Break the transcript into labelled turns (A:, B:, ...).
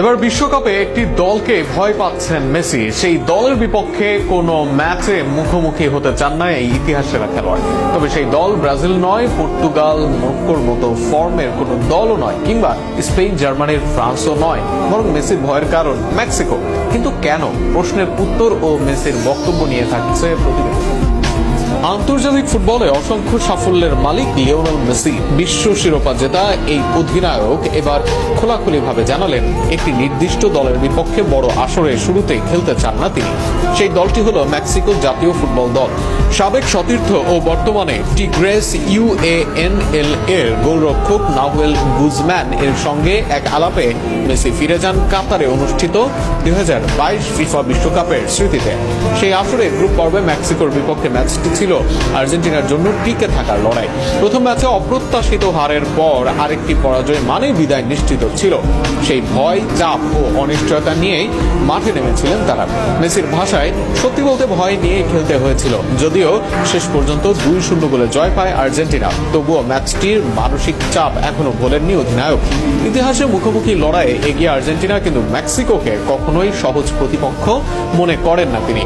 A: এবার বিশ্বকাপে একটি দলকে ভয় পাচ্ছেন মেসি। সেই দলের বিপক্ষে কোনো ম্যাচে মুখোমুখি হতে চান না এই ইতিহাসের খেলোয়াড়। তবে সেই দল ব্রাজিল নয়, পর্তুগাল, মরক্কোর মতো ফর্মের কোনো দলও নয়, কিংবা স্পেন, জার্মানির, ফ্রান্সও নয়, বরং মেসির ভয়ের কারণ মেক্সিকো। কিন্তু কেন? প্রশ্নের উত্তর ও মেসির বক্তব্য নিয়ে থাকছে প্রতিবেদন। আন্তর্জাতিক ফুটবলে অসংখ্য সাফল্যের মালিক লিওনেল মেসি। বিশ্ব শিরোপা জেতা এই অধিনায়ক এবার খোলাখুলিভাবে জানালেন একটি নির্দিষ্ট দলের বিপক্ষে বড় আসরে শুরুতেই খেলতে চান না তিনি। সেই দলটি হলো মেক্সিকো জাতীয় ফুটবল দল। সাবেক সতীর্থ ও বর্তমানে টিগ্রেস UANL এর গোলরক্ষক নাহুয়েল গুজম্যান এর সঙ্গে এক আলাপে মেসি ফিরে যান কাতারে অনুষ্ঠিত 2022 ফিফা বিশ্বকাপের স্মৃতিতে। সেই আসরে গ্রুপ পর্বে মেক্সিকোর বিপক্ষে ম্যাচটি ছিল আর্জেন্টিনার জন্য টিকে থাকার লড়াই। প্রথম ম্যাচে অপ্রত্যাশিত হারের পর আরেকটি পরাজয় মানেই বিদায় নিশ্চিত ছিল। সেই ভয়, চাপ ও অনিশ্চয়তা নিয়েই মাঠে নেমেছিলেন তারা। মেসির ভাষায়, সত্যি বলতে ভয় নিয়ে খেলতে হয়েছিল। যদিও শেষ পর্যন্ত 2-0 গোলে জয় পায় আর্জেন্টিনা, তবুও ম্যাচটির মানসিক চাপ এখনো ভোলেননি অধিনায়ক। ইতিহাসে মুখোমুখি লড়াইয়ে এগিয়ে আর্জেন্টিনা, কিন্তু মেক্সিকোকে কখনোই সহজ প্রতিপক্ষ মনে করেন না তিনি।